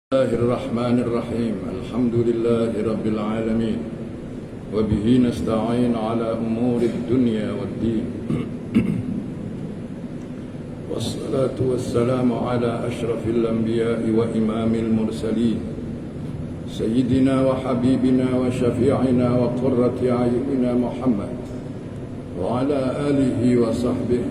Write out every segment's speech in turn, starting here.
الله الرحمن الرحيم. الحمد لله رب العالمين، وبه نستعين على أمور الدنيا والدين. والصلاة والسلام على أشرف الأنبياء وإمام المرسلين، سيدنا وحبيبنا وشفيعنا وقرة أعيننا محمد وعلى آله وصحبه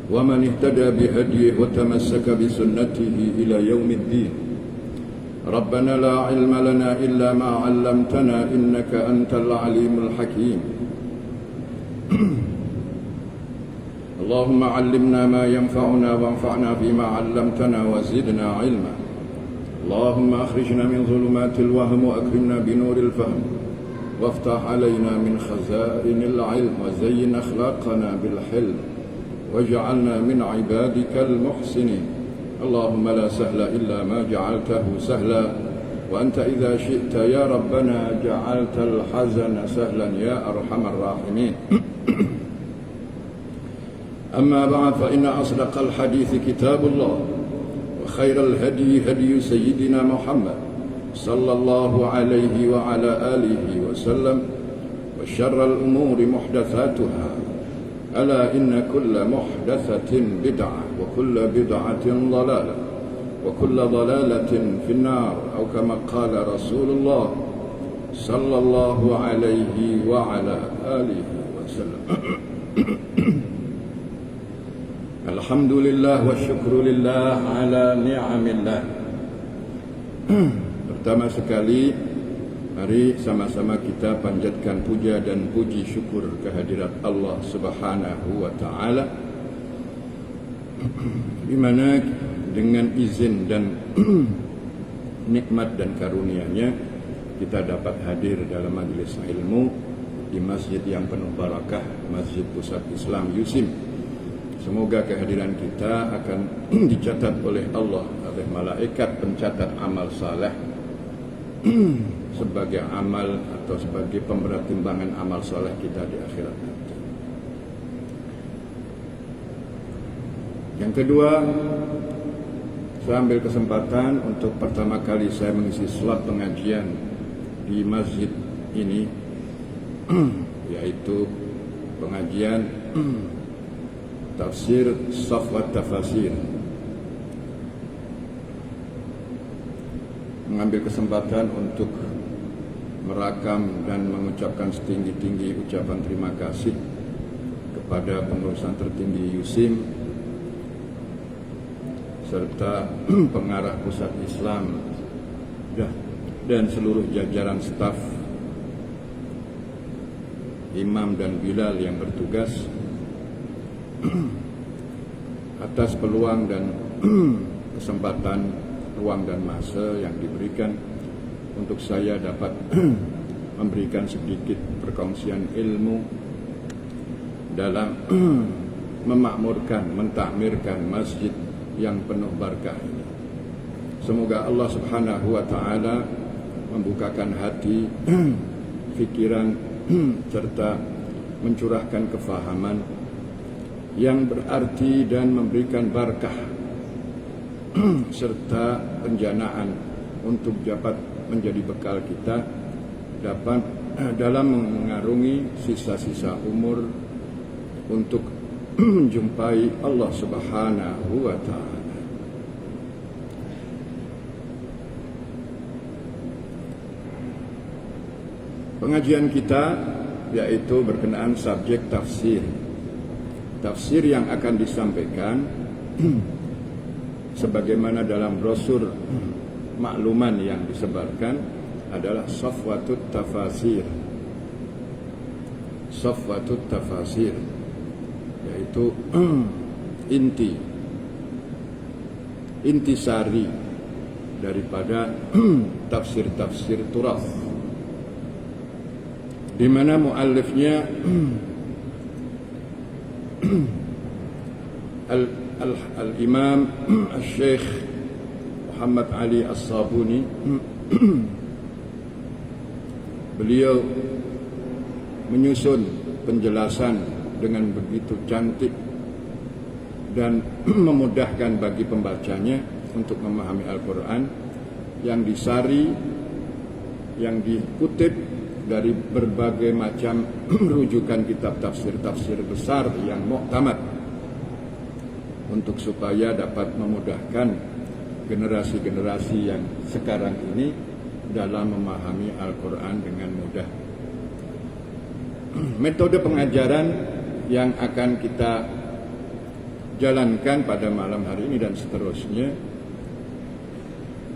ومن اهتدى بهديه وتمسك بسنته إلى يوم الدين. ربنا لا علم لنا إلا ما علمتنا إنك أنت العليم الحكيم. اللهم علمنا ما ينفعنا وانفعنا بما علمتنا وزدنا علما. اللهم أخرجنا من ظلمات الوهم وأكرمنا بنور الفهم، وافتح علينا من خزائن العلم، وزين أخلاقنا بالحلم، واجعلنا من عبادك المحسنين. اللهم لا سهل إلا ما جعلته سهلا، وأنت إذا شئت يا ربنا جعلت الحزن سهلا يا أرحم الراحمين. أما بعد، فإن أصدق الحديث كتاب الله، وخير الهدي هدي سيدنا محمد صلى الله عليه وعلى آله وسلم، وشر الأمور محدثاتها، ألا إن كل محدثة بدعة، وكل بدعة ضلالة، وكل ضلالة في النار، أو كما قال رسول الله صلى الله عليه وعلى آله وسلم. Alhamdulillah wa syukrulillah ala ni'amillah. Pertama sekali, mari sama-sama kita panjatkan puja dan puji syukur kehadirat Allah Subhanahu wa Ta'ala, di mana dengan izin dan nikmat dan karunia-Nya kita dapat hadir dalam majelis ilmu di masjid yang penuh barakah, Masjid Pusat Islam Yusim. Semoga kehadiran kita akan dicatat oleh Allah, oleh malaikat pencatat amal saleh, sebagai amal atau sebagai pemberat timbangan amal soleh kita di akhirat nanti. Yang kedua, saya ambil kesempatan untuk pertama kali saya mengisi slot pengajian di masjid ini, yaitu pengajian tafsir Safwat Tafasir. Mengambil kesempatan untuk merakam dan mengucapkan setinggi-tinggi ucapan terima kasih kepada pengurusan tertinggi Yusim serta pengarah pusat Islam dan seluruh jajaran staf imam dan bilal yang bertugas atas peluang dan kesempatan, ruang dan masa yang diberikan untuk saya dapat memberikan sedikit perkongsian ilmu dalam memakmurkan, mentakmirkan masjid yang penuh barakah ini. Semoga Allah Subhanahu wa Ta'ala membukakan hati, fikiran serta mencurahkan kefahaman yang berarti dan memberikan barakah serta penjanaan untuk dapat menjadi bekal kita dapat dalam mengarungi sisa-sisa umur untuk menjumpai Allah Subhanahu wa Ta'ala. Pengajian kita yaitu berkenaan subjek tafsir. Tafsir yang akan disampaikan sebagaimana dalam brosur makluman yang disebarkan adalah Safwatut Tafasir. Safwatut Tafasir yaitu intisari daripada tafsir-tafsir Turath, di mana muallifnya Al-Imam Al-Syekh Muhammad Ali As-Sabuni. Beliau menyusun penjelasan dengan begitu cantik dan memudahkan bagi pembacanya untuk memahami Al-Quran yang disari, yang dikutip dari berbagai macam rujukan kitab tafsir-tafsir besar yang muktamad, untuk supaya dapat memudahkan generasi-generasi yang sekarang ini dalam memahami Al-Quran dengan mudah. Metode pengajaran yang akan kita jalankan pada malam hari ini dan seterusnya,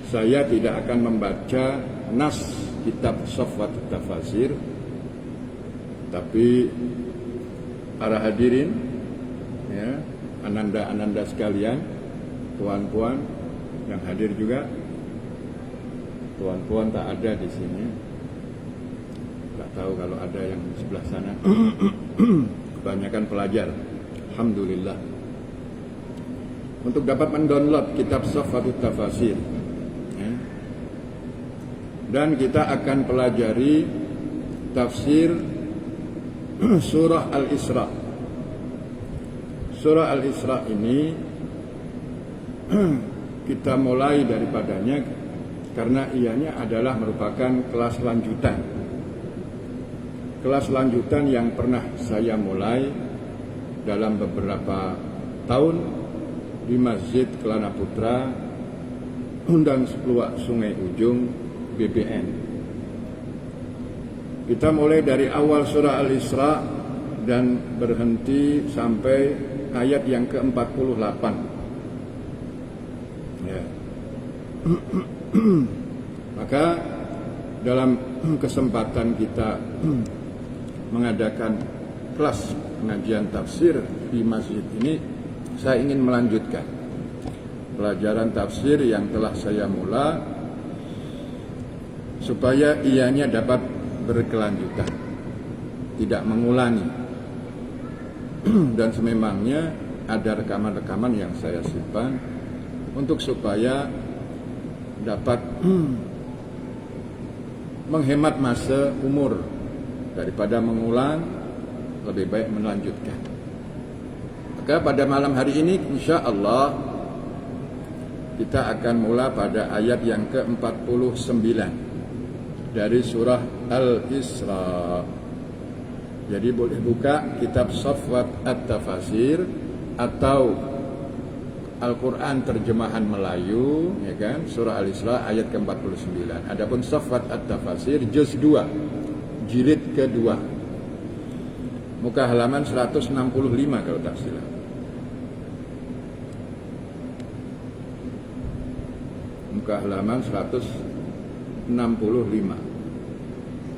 saya tidak akan membaca nas kitab Safwat Tafasir, tapi para hadirin, ya, ananda-ananda sekalian, tuan-puan yang hadir juga, tuan-puan tak ada di sini, tak tahu kalau ada yang di sebelah sana. Kebanyakan pelajar, alhamdulillah, untuk dapat mendownload kitab Safwat Tafasir, ya. Dan kita akan pelajari tafsir surah Al-Isra. Surah Al-Isra ini kita mulai daripadanya karena ianya adalah merupakan kelas lanjutan. Kelas lanjutan yang pernah saya mulai dalam beberapa tahun di Masjid Kelana Putra, Undang Sepluak Sungai Ujung, BBN. Kita mulai dari awal surah Al-Isra dan berhenti sampai ayat yang ke-48. Ya. Maka dalam kesempatan kita mengadakan kelas pengajian tafsir di masjid ini, saya ingin melanjutkan pelajaran tafsir yang telah saya mulai supaya ianya dapat berkelanjutan, tidak mengulangi. Dan sememangnya ada rekaman-rekaman yang saya simpan untuk supaya dapat menghemat masa umur. Daripada mengulang, lebih baik melanjutkan. Maka pada malam hari ini insya Allah kita akan mulai pada ayat yang ke-49 dari surah Al-Isra. Jadi boleh buka kitab Safwat At-Tafasir atau Al-Quran terjemahan Melayu, ya kan? Surah Al-Isra ayat ke-49. Adapun Safwat At-Tafasir juz 2, jilid kedua, muka halaman 165 kalau tak silap. Muka halaman 165.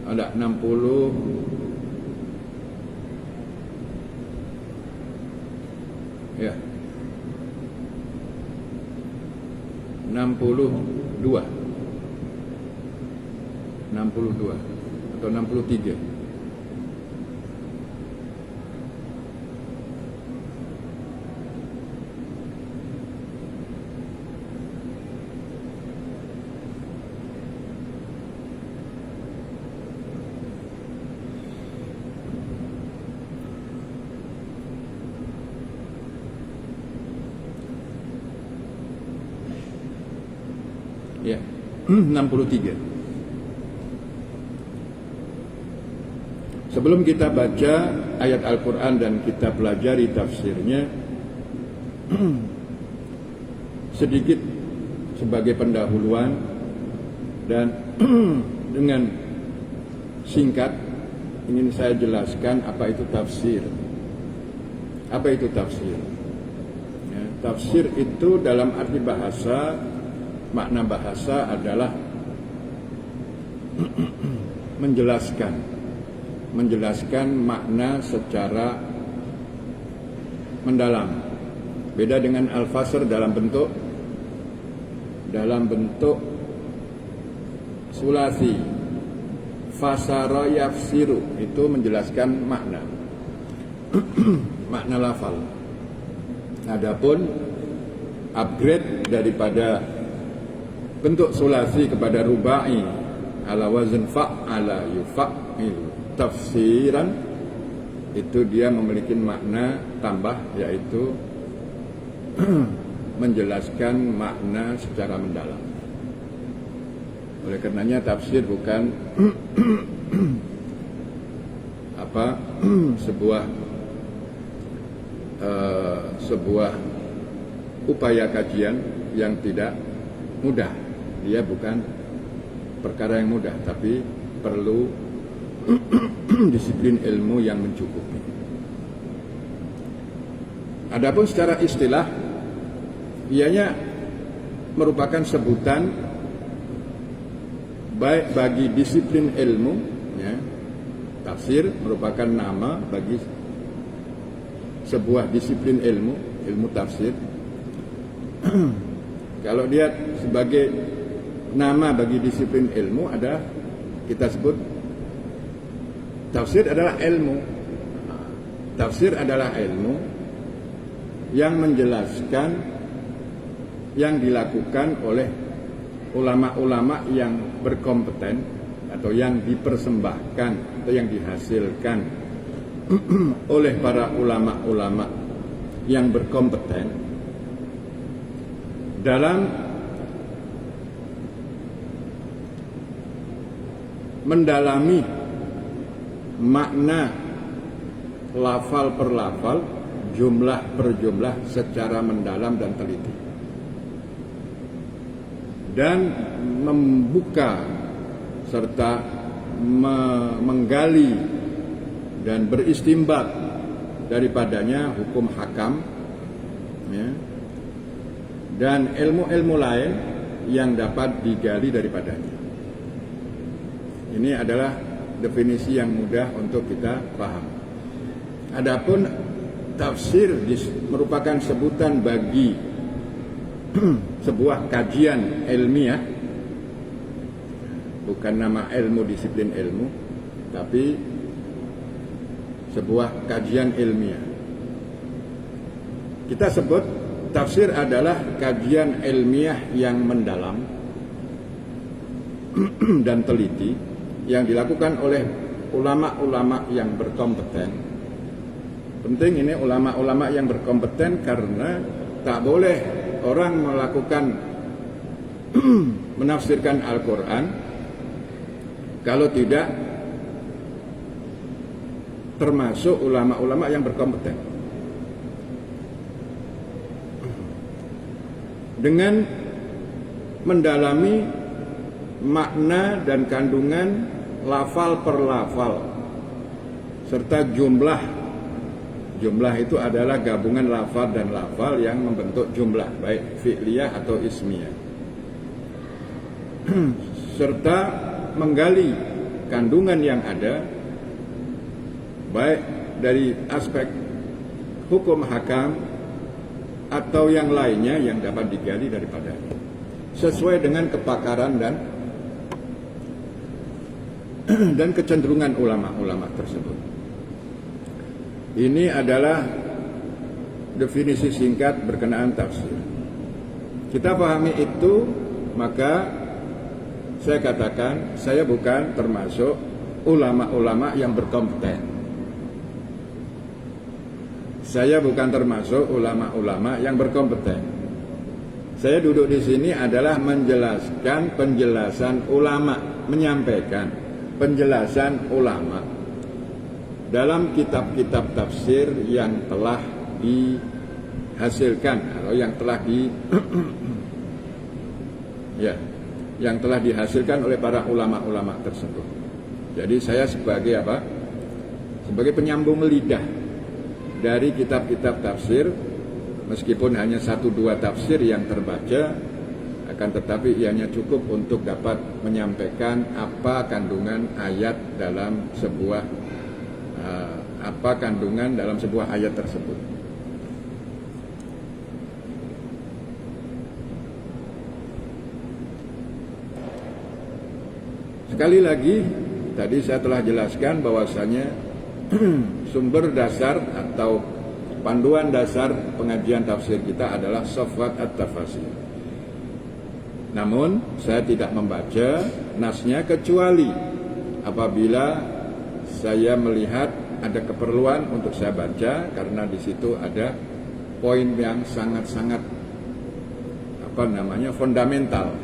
Ada 60. Ya. 62 atau 63. Ya, 63. Sebelum kita baca ayat Al-Quran dan kita pelajari tafsirnya, sedikit sebagai pendahuluan dan dengan singkat ingin saya jelaskan apa itu tafsir. Apa itu tafsir? Ya, tafsir itu dalam arti bahasa, makna bahasa adalah menjelaskan makna secara mendalam. Beda dengan al-fasr dalam bentuk sulasi. Fasara yafsiru itu menjelaskan makna makna lafal. Adapun upgrade daripada bentuk sulasi kepada rubai ala wazn fa'ala yufa'il tafsiran, itu dia memiliki makna tambah, yaitu menjelaskan makna secara mendalam. Oleh karenanya tafsir bukan sebuah upaya kajian yang tidak mudah. Dia bukan perkara yang mudah, tapi perlu disiplin ilmu yang mencukupi. Adapun secara istilah, ianya merupakan sebutan baik bagi disiplin ilmu, ya. Tafsir merupakan nama bagi sebuah disiplin ilmu tafsir. Kalau dia sebagai nama bagi disiplin ilmu, ada kita sebut tafsir adalah ilmu. Tafsir adalah ilmu yang menjelaskan yang dilakukan oleh ulama-ulama yang berkompeten atau yang dipersembahkan atau yang dihasilkan oleh para ulama-ulama yang berkompeten dalam mendalami makna lafal per lafal, jumlah per jumlah secara mendalam dan teliti, dan membuka serta menggali dan beristimbat daripadanya hukum hakam, ya, dan ilmu-ilmu lain yang dapat digali daripadanya. Ini adalah definisi yang mudah untuk kita paham. Adapun tafsir merupakan sebutan bagi sebuah kajian ilmiah, bukan nama ilmu, disiplin ilmu, tapi sebuah kajian ilmiah. Kita sebut tafsir adalah kajian ilmiah yang mendalam dan teliti yang dilakukan oleh ulama-ulama yang berkompeten. Penting ini ulama-ulama yang berkompeten, karena tak boleh orang melakukan menafsirkan Al-Quran kalau tidak termasuk ulama-ulama yang berkompeten. Dengan mendalami makna dan kandungan lafal per lafal serta jumlah itu adalah gabungan lafal dan lafal yang membentuk jumlah, baik fi'liyah atau ismiyah, serta menggali kandungan yang ada baik dari aspek hukum hakam atau yang lainnya yang dapat digali daripadanya sesuai dengan kepakaran dan kecenderungan ulama-ulama tersebut. Ini adalah definisi singkat berkenaan tafsir. Kita pahami itu, maka saya katakan saya bukan termasuk ulama-ulama yang berkompeten. Saya bukan termasuk ulama-ulama yang berkompeten. Saya duduk di sini adalah menjelaskan penjelasan ulama, menyampaikan penjelasan ulama dalam kitab-kitab tafsir yang telah dihasilkan atau yang telah dihasilkan oleh para ulama-ulama tersebut. Jadi saya sebagai sebagai penyambung lidah dari kitab-kitab tafsir, meskipun hanya 1-2 tafsir yang terbaca, akan tetapi ianya cukup untuk dapat menyampaikan apa kandungan ayat dalam sebuah ayat tersebut. Sekali lagi, tadi saya telah jelaskan bahwasanya sumber dasar atau panduan dasar pengajian tafsir kita adalah Safwat At-Tafasir. Namun saya tidak membaca nasnya kecuali apabila saya melihat ada keperluan untuk saya baca, karena di situ ada poin yang sangat-sangat fundamental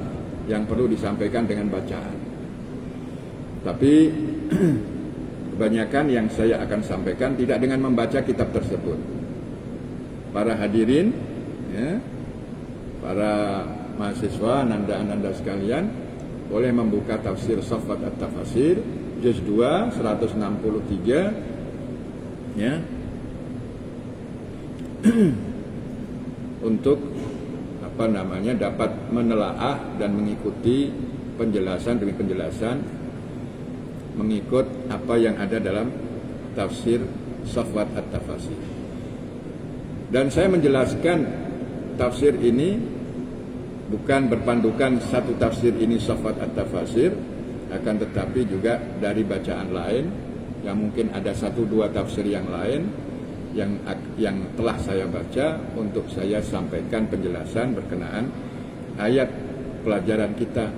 yang perlu disampaikan dengan bacaan. Tapi kebanyakan yang saya akan sampaikan tidak dengan membaca kitab tersebut. Para hadirin, ya, para mahasiswa, ananda-ananda sekalian, boleh membuka tafsir Saffat At-Tafasir juz 2 163, ya, untuk dapat menelaah dan mengikuti penjelasan demi penjelasan, mengikut apa yang ada dalam tafsir Saffat At-Tafasir. Dan saya menjelaskan tafsir ini bukan berpandukan satu tafsir ini Saffat At-Tafasir, akan tetapi juga dari bacaan lain yang mungkin ada 1-2 tafsir yang lain yang telah saya baca untuk saya sampaikan penjelasan berkenaan ayat pelajaran kita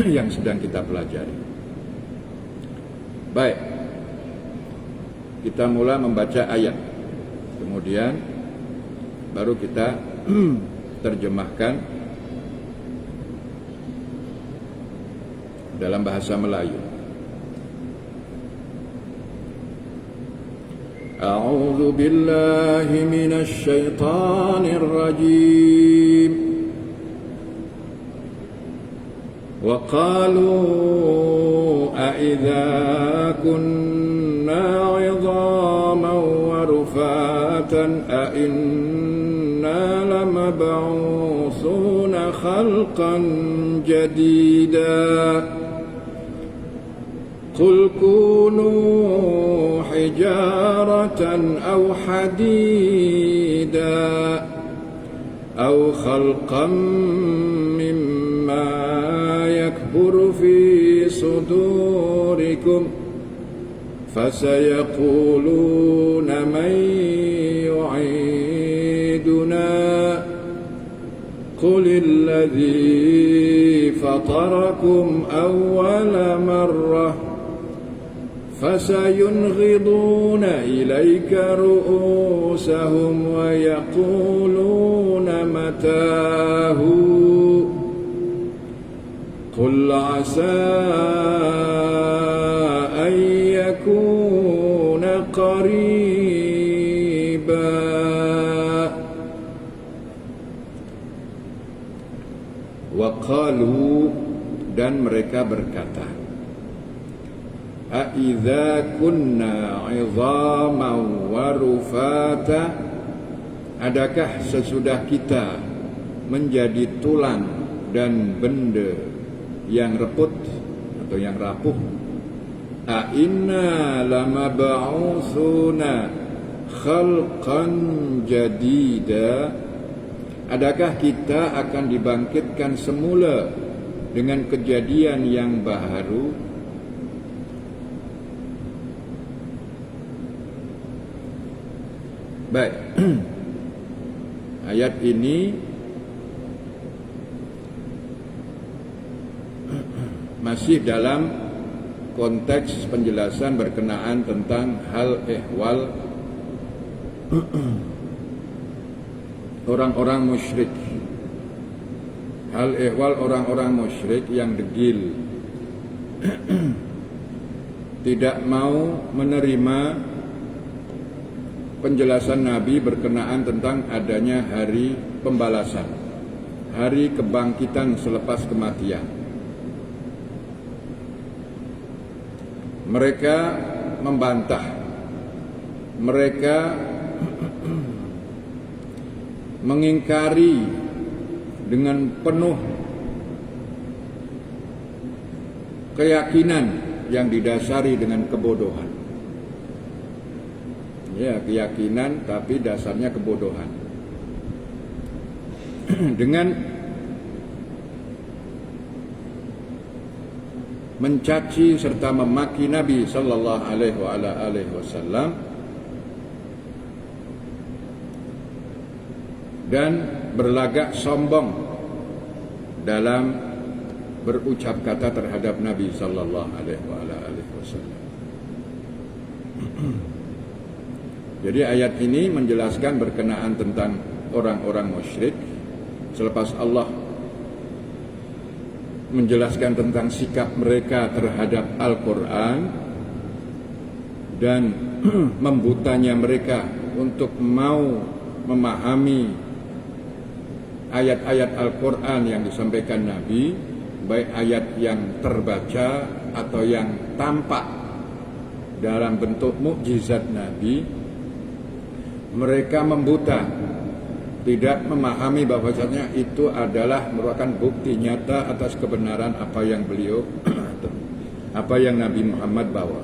yang sedang kita pelajari. Baik, kita mulai membaca ayat, kemudian baru kita terjemahkan dalam bahasa Melayu. A'udzu billahi minasy syaithanir rajim. Wa qalu a idza kunna 'idhaman wa rufatan a inna lamab'utsuna khalqan jadida. Qul kunu hijaratan aw hadida aw khalqan mimma yakburu fi sudurikum fasayaquluna man yu'iduna qulil ladzi fatarakum awwala marrah فسينغضون إليك رؤوسهم ويقولون متاه قل عسى أن يكون قريبا. وقالوا, dan mereka berkata, A'idza kunna 'idhaman wa rufata, adakah sesudah kita menjadi tulang dan benda yang reput atau yang rapuh, a inna lamab'utsuna khalqan jadida, adakah kita akan dibangkitkan semula dengan kejadian yang baru? Baik, ayat ini masih dalam konteks penjelasan berkenaan tentang hal ehwal orang-orang musyrik. Hal ehwal orang-orang musyrik yang degil, tidak mau menerima penjelasan Nabi berkenaan tentang adanya hari pembalasan, hari kebangkitan selepas kematian. Mereka membantah, mereka mengingkari dengan penuh keyakinan yang didasari dengan kebodohan. Ya, keyakinan tapi dasarnya kebodohan. Dengan mencaci serta memaki Nabi sallallahu alaihi wasallam dan berlagak sombong dalam berucap kata terhadap Nabi sallallahu alaihi wasallam. Jadi ayat ini menjelaskan berkenaan tentang orang-orang musyrik. Selepas Allah menjelaskan tentang sikap mereka terhadap Al-Quran dan membutanya mereka untuk mau memahami ayat-ayat Al-Quran yang disampaikan Nabi, baik ayat yang terbaca atau yang tampak dalam bentuk mukjizat Nabi, mereka membuta, tidak memahami bahwasanya itu adalah merupakan bukti nyata atas kebenaran apa yang beliau apa yang Nabi Muhammad bawa.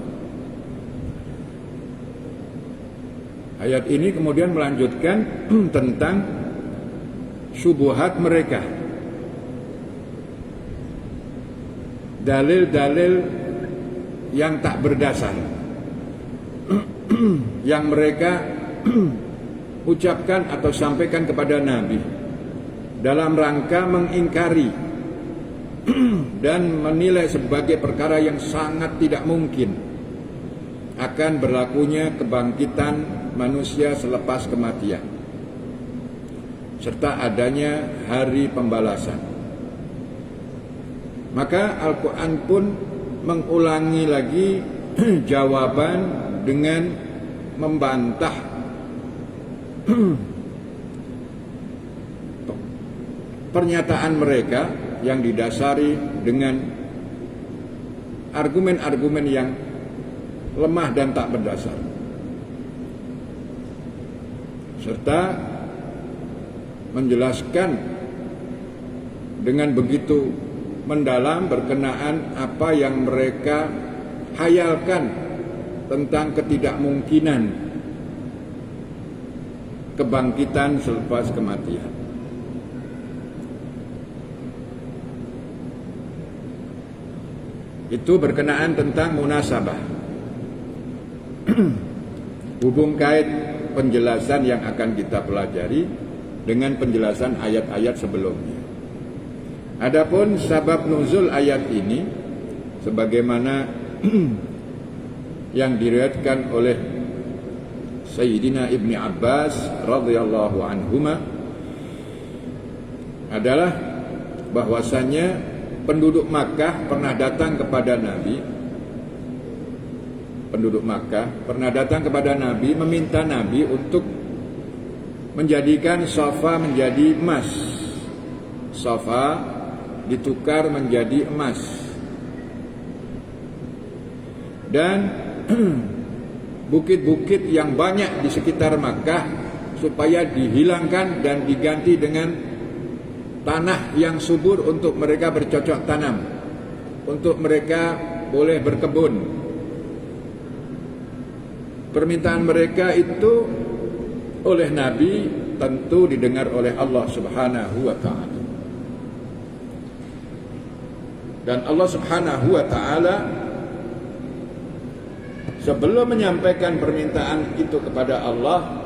Ayat ini kemudian melanjutkan tentang syubhat mereka, dalil-dalil yang tak berdasar yang mereka ucapkan atau sampaikan kepada Nabi dalam rangka mengingkari dan menilai sebagai perkara yang sangat tidak mungkin akan berlakunya kebangkitan manusia selepas kematian serta adanya hari pembalasan. Maka Al-Quran pun mengulangi lagi jawaban dengan membantah pernyataan mereka yang didasari dengan argumen-argumen yang lemah dan tak berdasar, serta menjelaskan dengan begitu mendalam berkenaan apa yang mereka hayalkan tentang ketidakmungkinan kebangkitan selepas kematian. Itu berkenaan tentang munasabah, hubung kait penjelasan yang akan kita pelajari dengan penjelasan ayat-ayat sebelumnya. Adapun sabab nuzul ayat ini sebagaimana yang diriwayatkan oleh Sayyidina Ibni Abbas radhiyallahu anhuma adalah bahwasanya penduduk Makkah pernah datang kepada Nabi. Penduduk Makkah pernah datang kepada Nabi meminta Nabi untuk menjadikan Safa menjadi emas. Safa ditukar menjadi emas. Dan bukit-bukit yang banyak di sekitar Makkah supaya dihilangkan dan diganti dengan tanah yang subur untuk mereka bercocok tanam, untuk mereka boleh berkebun. Permintaan mereka itu oleh Nabi tentu didengar oleh Allah Subhanahu wa ta'ala. Dan Allah Subhanahu wa ta'ala sebelum menyampaikan permintaan itu kepada Allah,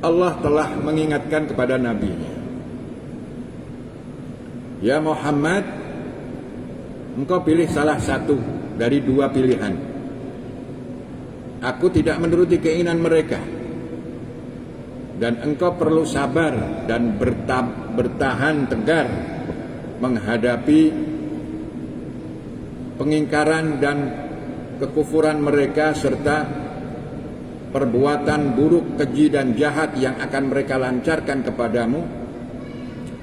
Allah telah mengingatkan kepada Nabi-Nya, "Ya Muhammad, engkau pilih salah satu dari dua pilihan. Aku tidak menuruti keinginan mereka. Dan engkau perlu sabar dan bertahan tegar menghadapi pengingkaran dan kekufuran mereka serta perbuatan buruk, keji dan jahat yang akan mereka lancarkan kepadamu,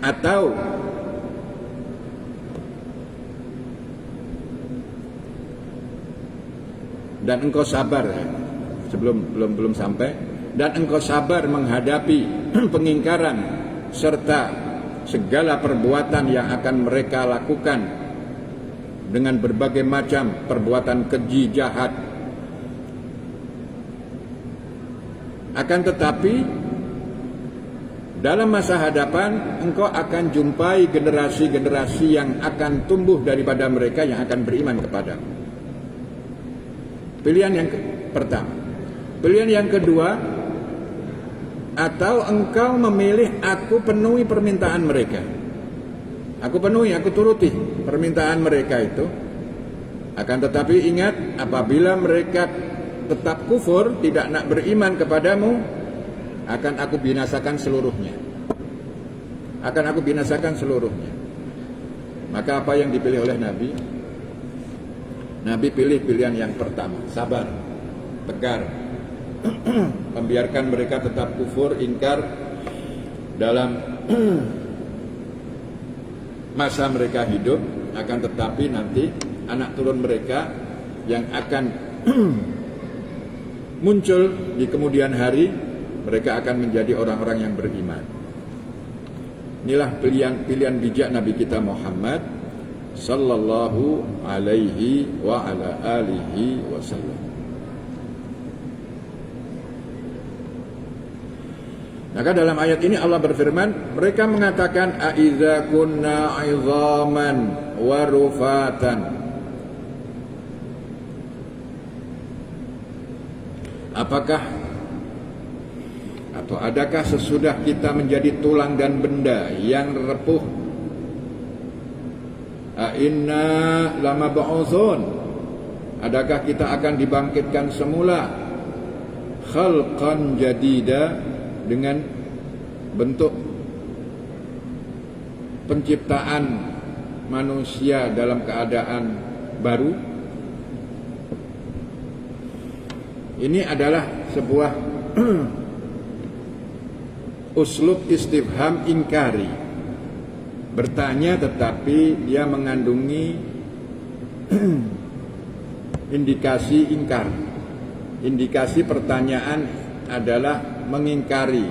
atau dan engkau sabar belum sampai, dan engkau sabar menghadapi pengingkaran serta segala perbuatan yang akan mereka lakukan dengan berbagai macam perbuatan keji jahat. Akan tetapi dalam masa hadapan engkau akan jumpai generasi-generasi yang akan tumbuh daripada mereka yang akan beriman kepadamu." Pilihan yang pertama. Pilihan yang kedua, atau engkau memilih aku penuhi permintaan mereka. Aku penuhi, aku turuti permintaan mereka itu. Akan tetapi ingat, apabila mereka tetap kufur, tidak nak beriman kepadamu, akan aku binasakan seluruhnya. Akan aku binasakan seluruhnya. Maka apa yang dipilih oleh Nabi? Nabi pilih pilihan yang pertama, sabar, tegar, membiarkan mereka tetap kufur, ingkar dalam masa mereka hidup, akan tetapi nanti anak turun mereka yang akan muncul di kemudian hari, mereka akan menjadi orang-orang yang beriman. Inilah pilihan bijak Nabi kita Muhammad sallallahu alaihi wa ala alihi wasallam. Maka dalam ayat ini Allah berfirman, mereka mengatakan aiza kunna 'idhaman wa rufatan. Apakah atau adakah sesudah kita menjadi tulang dan benda yang repuh, inna lamab'utsun, adakah kita akan dibangkitkan semula, khalqan jadida, dengan bentuk penciptaan manusia dalam keadaan baru? Ini adalah sebuah uslub istifham ingkari, bertanya tetapi dia mengandungi indikasi ingkar. Indikasi pertanyaan adalah mengingkari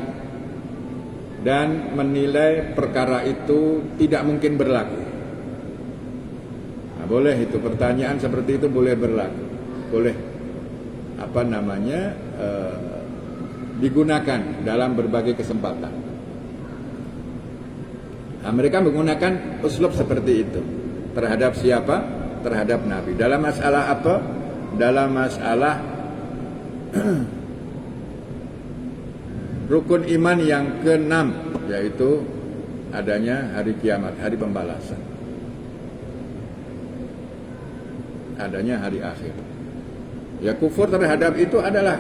dan menilai perkara itu tidak mungkin berlaku. Nah, boleh itu pertanyaan seperti itu boleh berlaku, boleh digunakan dalam berbagai kesempatan. Nah, mereka menggunakan uslub seperti itu terhadap siapa? Terhadap Nabi. Dalam masalah apa? Dalam masalah rukun iman yang ke-6, yaitu adanya hari kiamat, hari pembalasan, adanya hari akhir. Ya, kufur terhadap itu adalah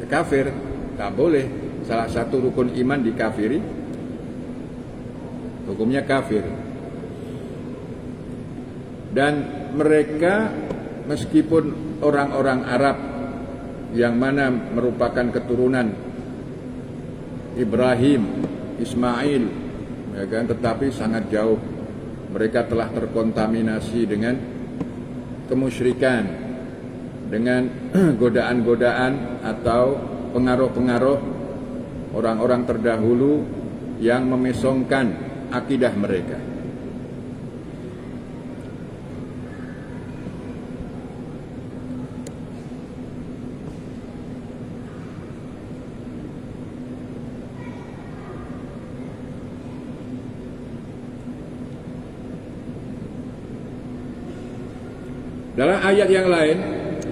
kafir, tak boleh. Salah satu rukun iman dikafiri, hukumnya kafir. Dan mereka meskipun orang-orang Arab yang mana merupakan keturunan Ibrahim, Ismail, ya kan, tetapi sangat jauh. Mereka telah terkontaminasi dengan kemusyrikan, dengan godaan-godaan atau pengaruh-pengaruh orang-orang terdahulu yang memesongkan akidah mereka. Dalam ayat yang lain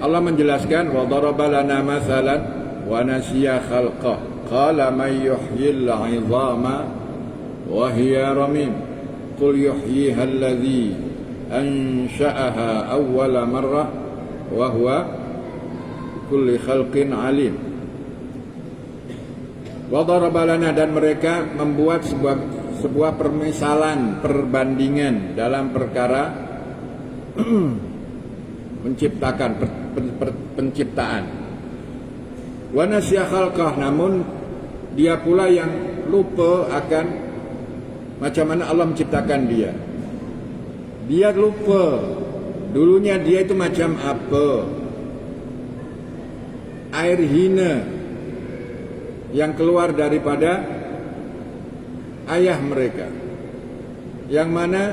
Allah menjelaskan, wa daraba lana mathalan wa nasiya khalqah qala man yuhyil 'idhama wa hiya ramim qul yuhyiha alladhi ansha'aha awwala marrah wa huwa kulli khalqin 'alim. Wa daraba lana, dan mereka membuat sebuah permisalan, perbandingan dalam perkara menciptakan, penciptaan. Wa nasiya khalqah, namun dia pula yang lupa akan macam mana Allah menciptakan dia. Dia lupa dulunya dia itu macam apa. Air hina yang keluar daripada ayah mereka, yang mana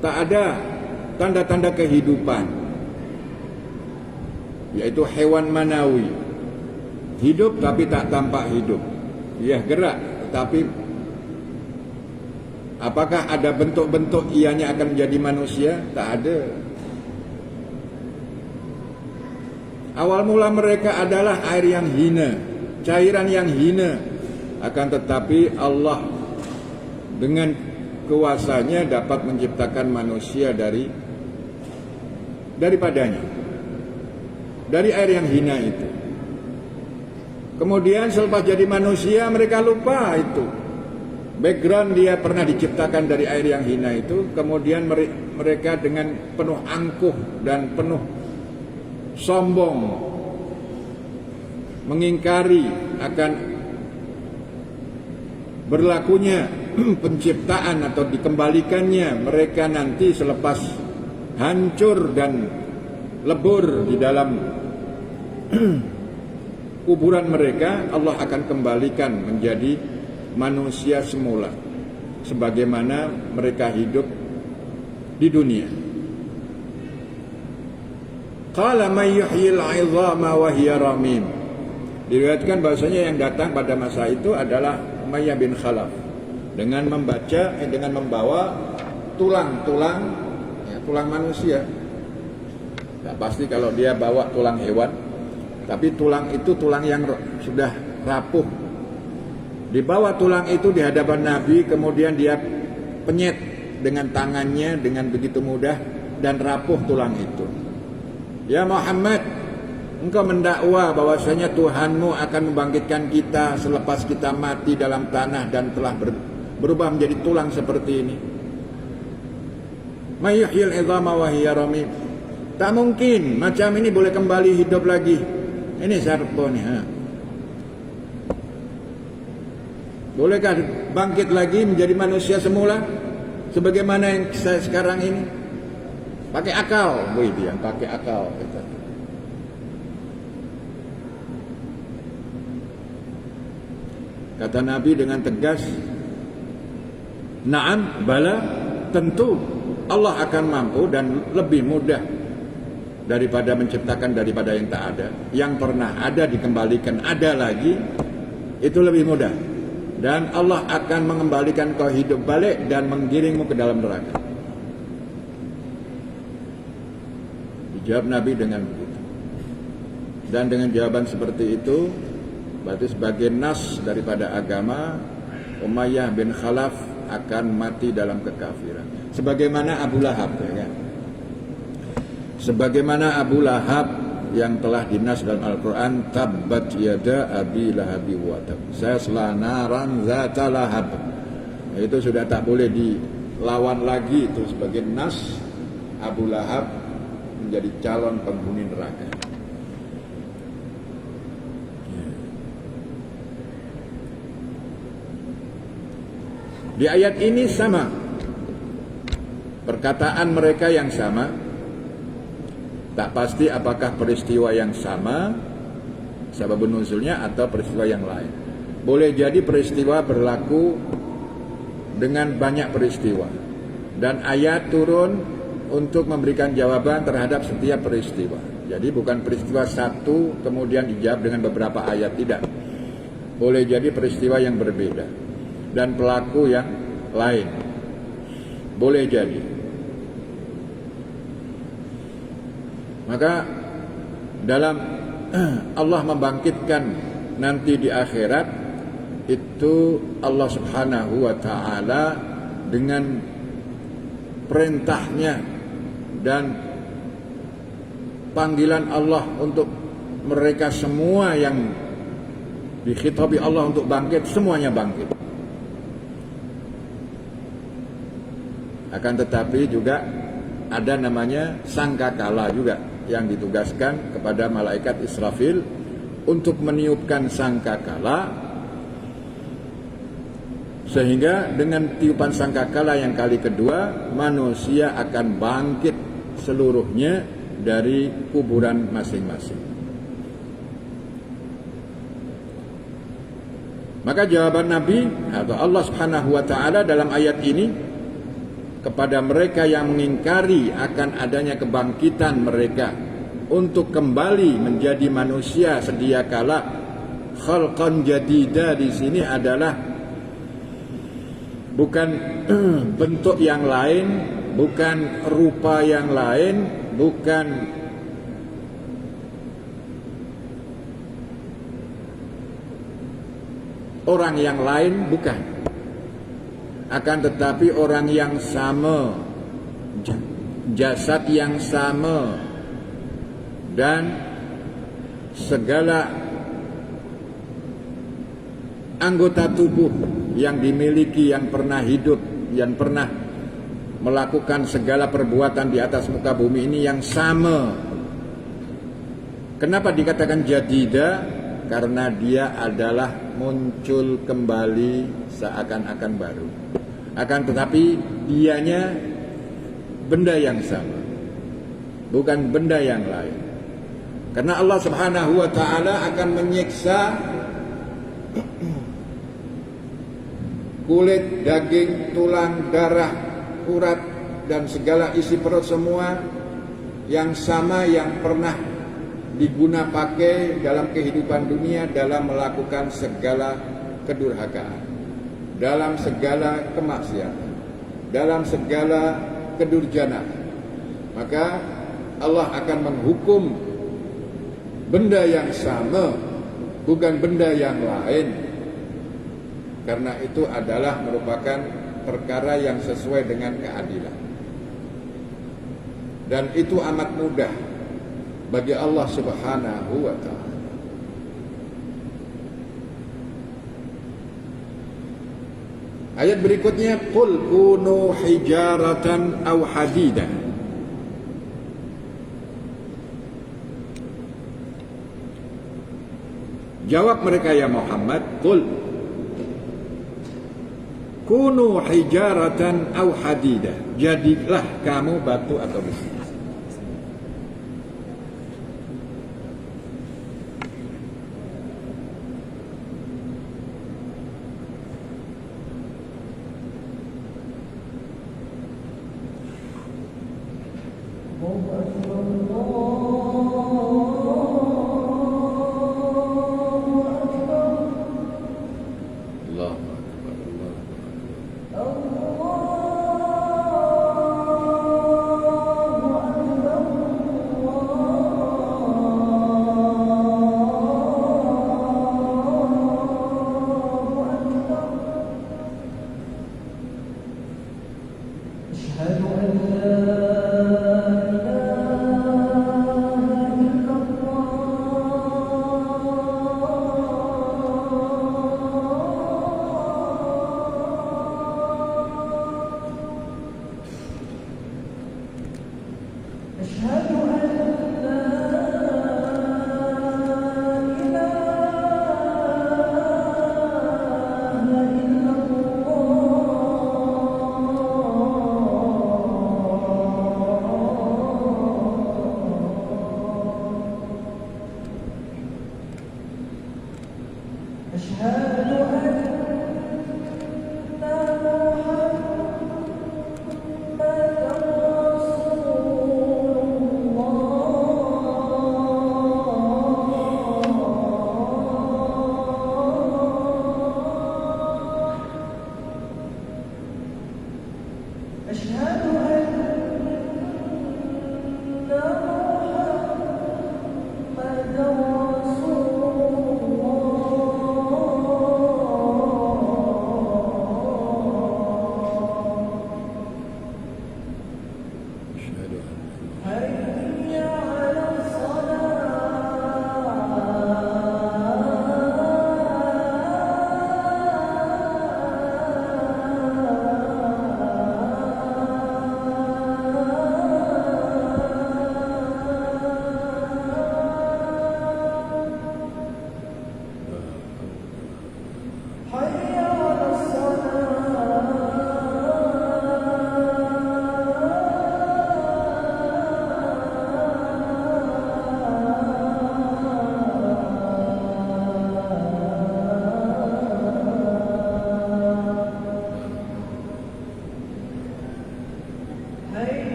tak ada tanda-tanda kehidupan, yaitu hewan manawi, hidup tapi tak tampak hidup. Ia gerak tetapi apakah ada bentuk-bentuk ianya akan menjadi manusia? Tak ada. Awal mula mereka adalah air yang hina, cairan yang hina. Akan tetapi Allah dengan kuasanya dapat menciptakan manusia daripadanya. dari air yang hina itu. Kemudian selepas jadi manusia mereka lupa itu. Background dia pernah diciptakan dari air yang hina itu. Kemudian mereka dengan penuh angkuh dan penuh sombong mengingkari akan berlakunya penciptaan atau dikembalikannya mereka nanti selepas hancur dan lebur di dalam kuburan mereka. Allah akan kembalikan menjadi manusia semula sebagaimana mereka hidup di dunia. Qala may yuhyil 'idhama wa hiya ramim. Diriwayatkan bahwasanya yang datang pada masa itu adalah Umayyah bin Khalaf dengan membawa tulang-tulang tulang manusia. Nah, pasti kalau dia bawa tulang hewan, tapi tulang itu tulang yang sudah rapuh. Dibawa tulang itu di hadapan Nabi, kemudian dia penyet dengan tangannya dengan begitu mudah dan rapuh tulang itu. Ya Muhammad, engkau mendakwa bahwasanya Tuhanmu akan membangkitkan kita selepas kita mati dalam tanah dan telah berubah menjadi tulang seperti ini. May yuhyil 'idhama wa hiya ramim. Tak mungkin macam ini boleh kembali hidup lagi. Ini sarpo nih. Bolehkah bangkit lagi menjadi manusia semula sebagaimana yang saya sekarang ini? Pakai akal, dia pakai akal. Kata Nabi dengan tegas, "Na'am, bala, tentu Allah akan mampu dan lebih mudah daripada menciptakan daripada yang tak ada. Yang pernah ada dikembalikan ada lagi, itu lebih mudah. Dan Allah akan mengembalikan kau hidup balik dan menggiringmu ke dalam neraka." Dijawab Nabi dengan begitu. Dan dengan jawaban seperti itu, berarti sebagai nas daripada agama, Umayyah bin Khalaf akan mati dalam kekafiran. Sebagaimana Abu Lahab, ya kan? Sebagaimana Abu Lahab yang telah dinas dalam Al-Quran, tabbat yada abi lahabi wa tab, sayasla naran zata lahab. Itu sudah tak boleh dilawan lagi, itu sebagai nas. Abu Lahab menjadi calon penghuni neraka. Di ayat ini sama, perkataan mereka yang sama. Tak pasti apakah peristiwa yang sama sababun nuzulnya atau peristiwa yang lain. Boleh jadi peristiwa berlaku dengan banyak peristiwa, dan ayat turun untuk memberikan jawaban terhadap setiap peristiwa. Jadi bukan peristiwa satu kemudian dijawab dengan beberapa ayat, tidak. Boleh jadi peristiwa yang berbeda dan pelaku yang lain. Boleh jadi. Maka dalam Allah membangkitkan nanti di akhirat itu Allah Subhanahu wa taala dengan perintahnya dan panggilan Allah untuk mereka semua yang dikhitabi Allah untuk bangkit, semuanya bangkit. Akan tetapi juga ada namanya sangkakala juga yang ditugaskan kepada malaikat Israfil untuk meniupkan sangkakala, sehingga dengan tiupan sangkakala yang kali kedua manusia akan bangkit seluruhnya dari kuburan masing-masing. Maka jawaban Nabi atau Allah Subhanahu wa taala dalam ayat ini kepada mereka yang mengingkari akan adanya kebangkitan mereka untuk kembali menjadi manusia sedia kala, khalqan jadida di sini adalah bukan bentuk yang lain, bukan rupa yang lain, bukan orang yang lain, bukan. Akan tetapi orang yang sama, jasad yang sama, dan segala anggota tubuh yang dimiliki, yang pernah hidup, yang pernah melakukan segala perbuatan di atas muka bumi ini yang sama. Kenapa dikatakan jadida? Karena dia adalah muncul kembali seakan-akan baru. Akan tetapi dianya benda yang sama, bukan benda yang lain. Karena Allah Subhanahu wa ta'ala akan menyiksa kulit, daging, tulang, darah, urat, dan segala isi perut semua yang sama, yang pernah diguna pakai dalam kehidupan dunia dalam melakukan segala kedurhakaan, dalam segala kemaksiatan, dalam segala kedurjanaan. Maka Allah akan menghukum benda yang sama, bukan benda yang lain. Karena itu adalah merupakan perkara yang sesuai dengan keadilan. Dan itu amat mudah bagi Allah Subhanahu wa ta'ala. Ayat berikutnya, qul kunu hijaratan aw hadida. Jawab mereka, ya Muhammad, qul kunu hijaratan aw hadida. Jadilah kamu batu atau besi.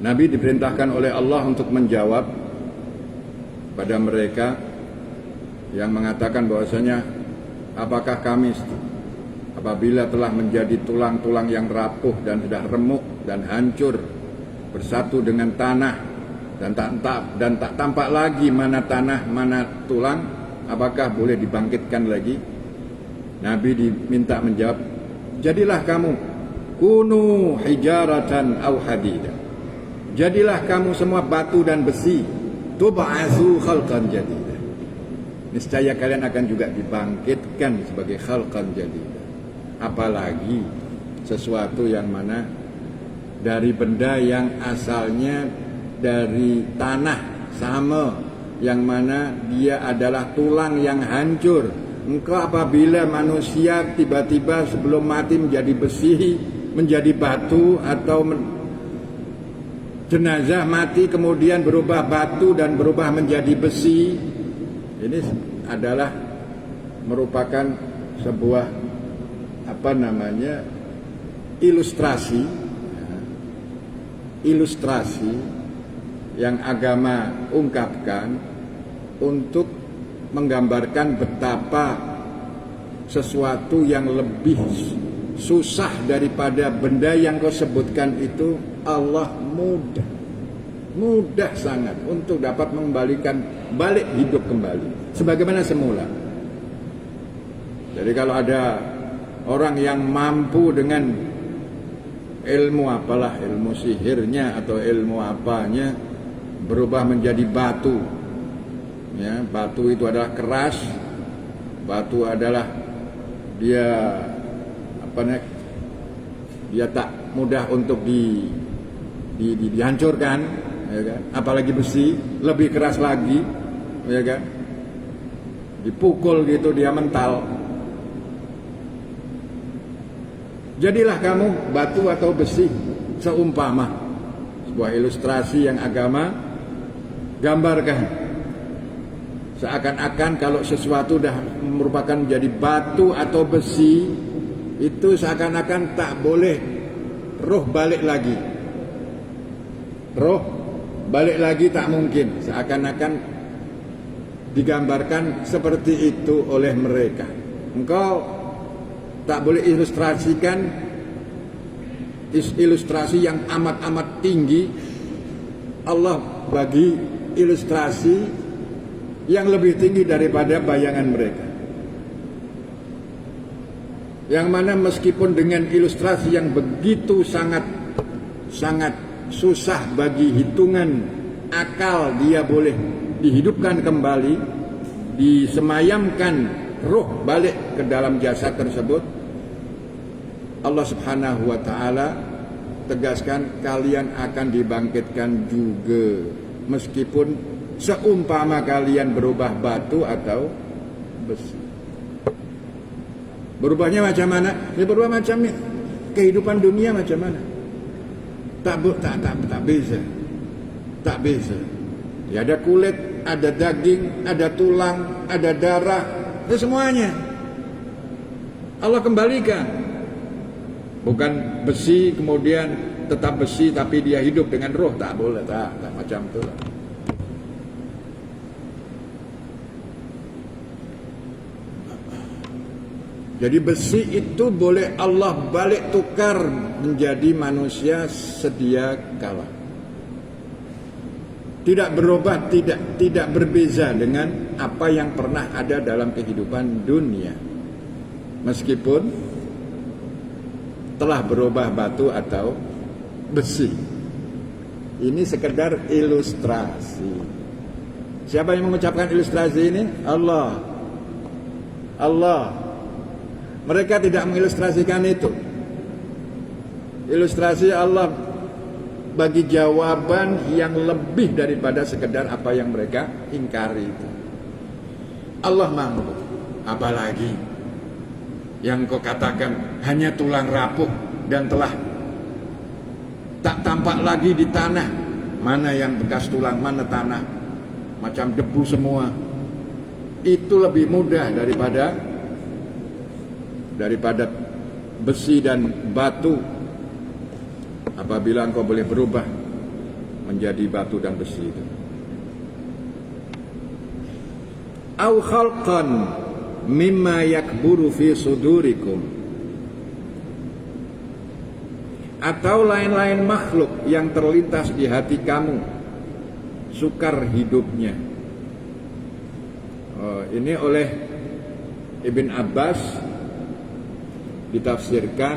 Nabi diperintahkan oleh Allah untuk menjawab pada mereka yang mengatakan bahwasanya apakah kami apabila telah menjadi tulang-tulang yang rapuh dan sudah remuk dan hancur bersatu dengan tanah dan tak tampak lagi mana tanah mana tulang, apakah boleh dibangkitkan lagi? Nabi diminta menjawab, jadilah kamu kunu hijaratan au hadida, jadilah kamu semua batu dan besi, tub'azu khalqan jadida, niscaya kalian akan juga dibangkitkan sebagai khalqan jadida. Apalagi sesuatu yang mana dari benda yang asalnya dari tanah sama, yang mana dia adalah tulang yang hancur. Engkau apabila manusia tiba-tiba sebelum mati menjadi besi, menjadi batu, atau jenazah mati kemudian berubah batu dan berubah menjadi besi, ini adalah merupakan sebuah ilustrasi yang agama ungkapkan untuk menggambarkan betapa sesuatu yang lebih susah daripada benda yang kau sebutkan itu Allah mudah sangat untuk dapat mengembalikan balik hidup kembali sebagaimana semula. Jadi kalau ada orang yang mampu dengan ilmu ilmu sihirnya atau ilmu apanya berubah menjadi batu, ya, batu itu adalah keras, batu adalah dia dia tak mudah untuk dihancurkan, ya kan? Apalagi besi lebih keras lagi, ya kan? Dipukul gitu dia mental. Jadilah kamu batu atau besi seumpama, sebuah ilustrasi yang agama gambarkan. Seakan-akan kalau sesuatu dah merupakan menjadi batu atau besi, itu seakan-akan tak boleh roh balik lagi. Roh balik lagi tak mungkin. Seakan-akan digambarkan seperti itu oleh mereka. Engkau tak boleh ilustrasi yang amat-amat tinggi. Allah bagi ilustrasi yang lebih tinggi daripada bayangan mereka, yang mana meskipun dengan ilustrasi yang begitu sangat susah bagi hitungan akal, dia boleh dihidupkan kembali, disemayamkan ruh balik ke dalam jasad tersebut. Allah Subhanahu wa ta'ala tegaskan kalian akan dibangkitkan juga meskipun seumpama kalian berubah batu atau besi. Berubahnya macam mana? Ya berubah macam kehidupan dunia macam mana? Tak bisa. Tak bisa. Ya ada kulit, ada daging, ada tulang, ada darah, itu semuanya Allah kembalikan. Bukan besi kemudian tetap besi tapi dia hidup dengan roh, tak boleh, tak macam itu lah. Jadi besi itu boleh Allah balik tukar menjadi manusia sedia kala. Tidak berubah, tidak berbeza dengan apa yang pernah ada dalam kehidupan dunia. Meskipun telah berubah batu atau besi. Ini sekedar ilustrasi. Siapa yang mengucapkan ilustrasi ini? Allah. Mereka tidak mengilustrasikan itu. Ilustrasi Allah bagi jawaban yang lebih daripada sekedar apa yang mereka ingkari itu. Allah mampu. Apalagi yang kau katakan hanya tulang rapuh dan telah tak tampak lagi di tanah. Mana yang bekas tulang, mana tanah, macam debu semua. Itu lebih mudah daripada besi dan batu. Apabila engkau boleh berubah menjadi batu dan besi itu. Au khalqan mimma yakburu fi sudurikum, atau lain-lain makhluk yang terlintas di hati kamu, sukar hidupnya. Ini oleh Ibn Abbas ditafsirkan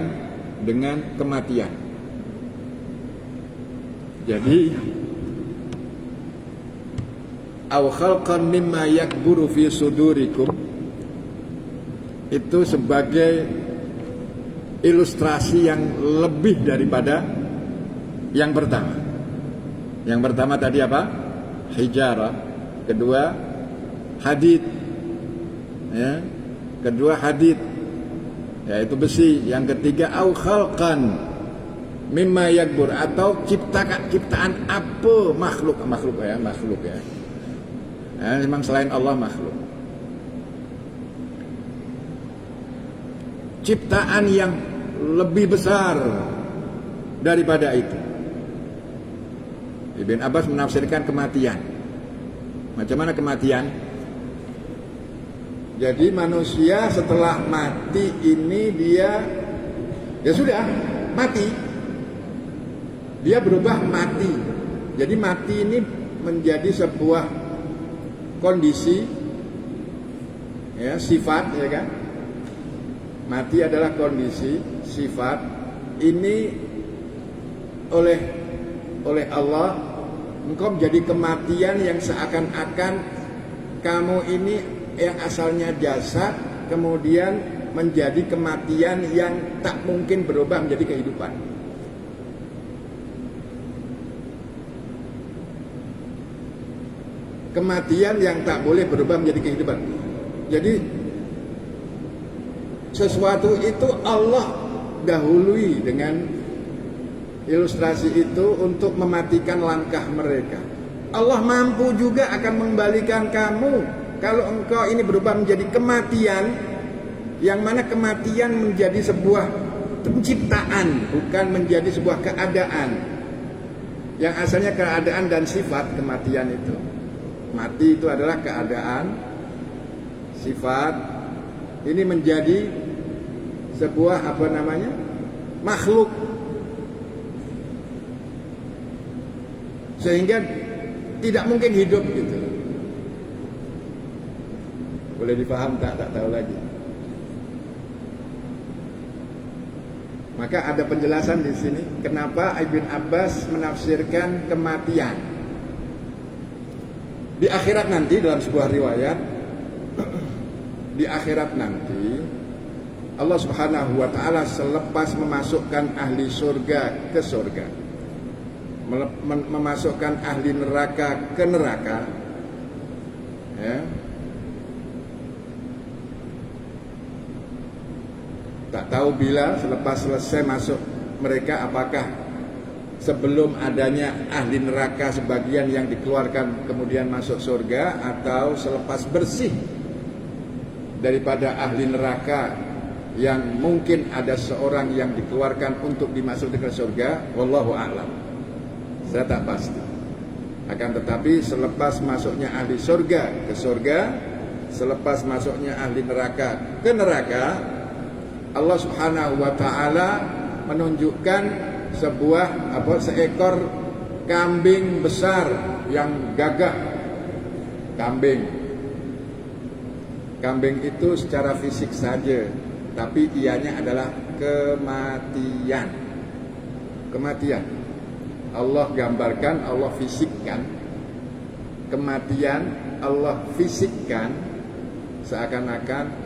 dengan kematian. Jadi aw khalqan mimma yakburu fi sudurikum itu sebagai ilustrasi yang lebih daripada yang pertama. Yang pertama tadi apa? Hijarah. Kedua hadid. Ya. Kedua hadid, yaitu besi. Yang ketiga au khalqan mimma yakbur, atau ciptaan apa makhluk ya. Memang selain Allah makhluk. Ciptaan yang lebih besar daripada itu. Ibn Abbas menafsirkan kematian. Macam mana kematian? Jadi manusia setelah mati ini dia ya sudah mati. Dia berubah mati. Jadi mati ini menjadi sebuah kondisi, ya, sifat, ya kan? Mati adalah kondisi, sifat. Ini oleh Allah engkau menjadi kematian yang seakan-akan kamu ini yang asalnya jasad kemudian menjadi kematian yang tak mungkin berubah menjadi kehidupan. Kematian yang tak boleh berubah menjadi kehidupan. Jadi sesuatu itu Allah dahului dengan ilustrasi itu untuk mematikan langkah mereka. Allah mampu juga akan mengembalikan kamu kalau engkau ini berubah menjadi kematian, yang mana kematian menjadi sebuah penciptaan, bukan menjadi sebuah keadaan. Yang asalnya keadaan dan sifat kematian itu. Mati itu adalah keadaan, sifat. Ini menjadi sebuah makhluk. Sehingga tidak mungkin hidup gitu. Boleh dipaham tak tahu lagi. Maka ada penjelasan di sini kenapa Ibn Abbas menafsirkan kematian. Di akhirat nanti dalam sebuah riwayat, di akhirat nanti Allah Subhanahu wa taala selepas memasukkan ahli surga ke surga, memasukkan ahli neraka ke neraka, ya. Tak tahu bila selepas selesai masuk mereka, apakah sebelum adanya ahli neraka sebagian yang dikeluarkan kemudian masuk surga, atau selepas bersih daripada ahli neraka yang mungkin ada seorang yang dikeluarkan untuk dimasukkan ke surga. Wallahu a'lam. Saya tak pasti. Akan tetapi selepas masuknya ahli surga ke surga, selepas masuknya ahli neraka ke neraka, Allah Subhanahu wa taala menunjukkan seekor kambing besar yang gagah. Kambing itu secara fisik saja, tapi ianya adalah kematian. Allah gambarkan, Allah fisikkan kematian, Allah fisikkan seakan-akan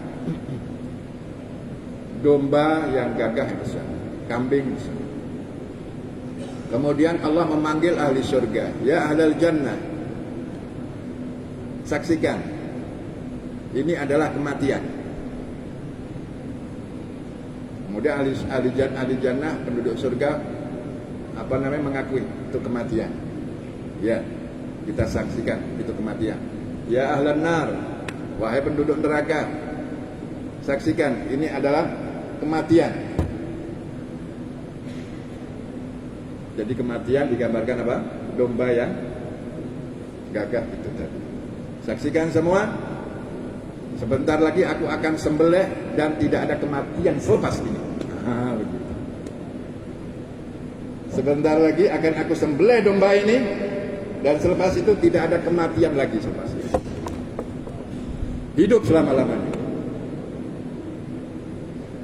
domba yang gagah besar, kambing besar. Kemudian Allah memanggil ahli surga, ya ahlal jannah, saksikan, ini adalah kematian. Kemudian ahli jannah, penduduk surga mengakui itu kematian. Ya, kita saksikan itu kematian. Ya ahlan nar, wahai penduduk neraka, saksikan ini adalah kematian. Jadi kematian digambarkan apa? domba yang gagah itu tadi. Saksikan semua, sebentar lagi aku akan sembelih dan tidak ada kematian selepas ini. Begitu. Sebentar lagi akan aku sembelih domba ini dan selepas itu tidak ada kematian lagi selepas ini. Hidup selama-lamanya.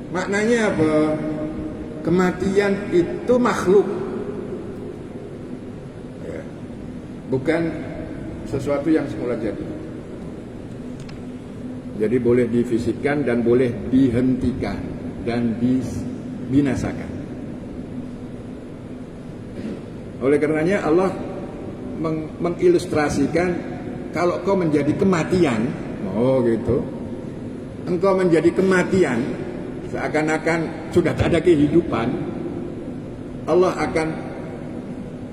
Maknanya apa? Kematian itu makhluk, ya, bukan sesuatu yang semula jadi. Jadi boleh difisikkan dan boleh dihentikan dan dibinasakan. Oleh karenanya Allah mengilustrasikan, kalau kau menjadi kematian, oh gitu, engkau menjadi kematian, seakan-akan sudah tak ada kehidupan, Allah akan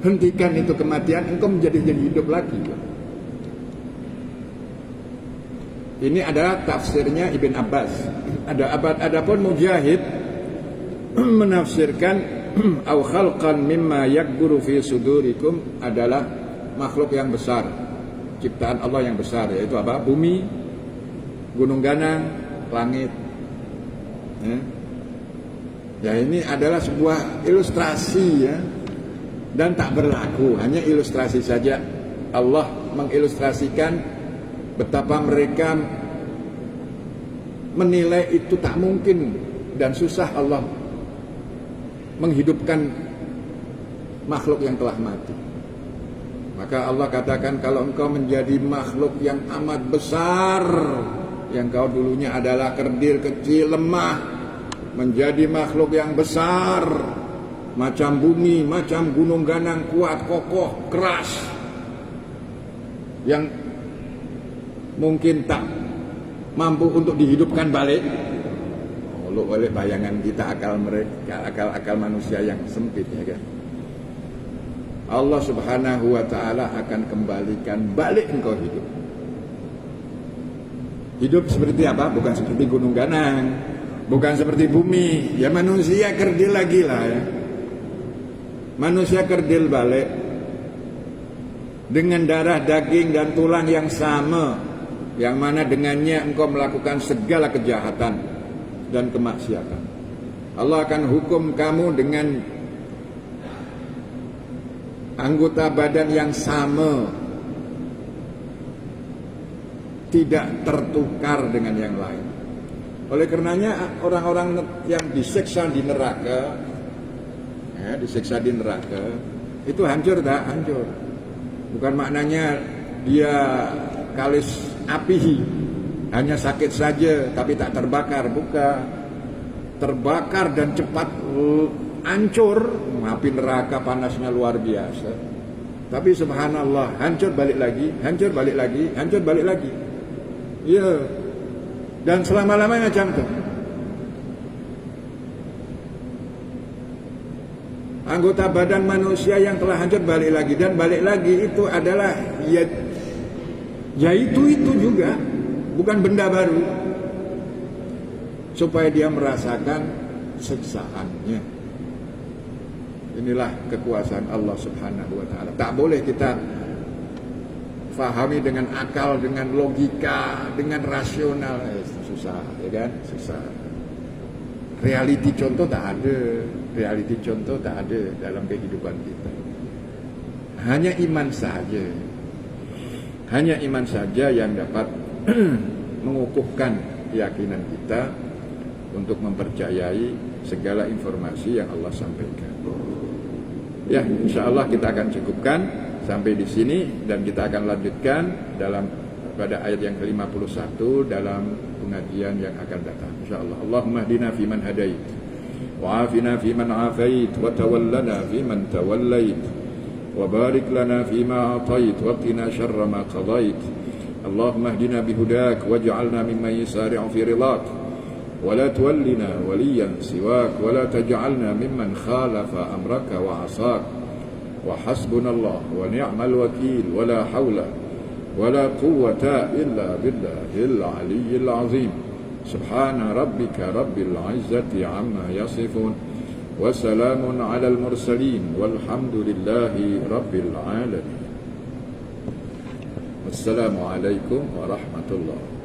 hentikan itu kematian, engkau menjadi hidup lagi. Ini adalah tafsirnya Ibn Abbas. Adapun Mujahid menafsirkan au khalqan mimma yakburu fi sudurikum adalah makhluk yang besar, ciptaan Allah yang besar, yaitu apa? Bumi, gunung ganang, langit. Ya, ini adalah sebuah ilustrasi, ya, dan tak berlaku, hanya ilustrasi saja. Allah mengilustrasikan betapa mereka menilai itu tak mungkin dan susah Allah menghidupkan makhluk yang telah mati. Maka Allah katakan, kalau engkau menjadi makhluk yang amat besar, yang kau dulunya adalah kerdil kecil lemah, menjadi makhluk yang besar, macam bumi, macam gunung ganang, kuat, kokoh, keras, yang mungkin tak mampu untuk dihidupkan balik. Lu oleh bayangan kita, akal manusia yang sempit, ya kan? Allah Subhanahu wa ta'ala akan kembalikan balik engkau hidup. Hidup seperti apa? Bukan seperti gunung ganang, bukan seperti bumi. Ya manusia kerdil lagi lah, ya. Manusia kerdil balik dengan darah, daging dan tulang yang sama, yang mana dengannya engkau melakukan segala kejahatan dan kemaksiatan. Allah akan hukum kamu dengan anggota badan yang sama, tidak tertukar dengan yang lain. Oleh karenanya orang-orang yang disiksa di neraka, disiksa di neraka, itu hancur tak? Hancur. Bukan maknanya dia kalis api, hanya sakit saja tapi tak terbakar. Bukan. Terbakar dan cepat hancur. Api neraka panasnya luar biasa. Tapi subhanallah, hancur balik lagi, hancur balik lagi, hancur balik lagi. Iya. Dan selama-lamanya macam itu. Anggota badan manusia yang telah hancur balik lagi, dan balik lagi itu adalah ya itu juga, bukan benda baru, supaya dia merasakan siksaannya. Inilah kekuasaan Allah Subhanahu wa ta'ala. Tak boleh kita fahami dengan akal, dengan logika, dengan rasional. Susah, ya kan? Susah. Reality contoh tak ada. Reality contoh tak ada dalam kehidupan kita. Hanya iman saja. Hanya iman saja yang dapat mengukuhkan keyakinan kita untuk mempercayai segala informasi yang Allah sampaikan. Ya, insya Allah kita akan cukupkan sampai di sini, dan kita akan lanjutkan pada ayat yang ke-51 dalam pengajian yang akan datang. Insya Allah. Allahumma hdina fiman hadait, wa afina fiman afait, wa tawallana fiman tawallait, wa barik lana fima atait, wa qina syarra ma qadait. Allahumma hdina bihudak, waj'alna mimman yusari'u fi ridak, ولا تولنا وليا سواك ولا تجعلنا ممن خالف أمرك وعصاك وحسبنا الله ونعم الوكيل ولا حول ولا قوة إلا بالله العلي العظيم سبحان ربك رب العزة عما يصفون وسلام على المرسلين والحمد لله رب العالمين. السلام عليكم ورحمة الله.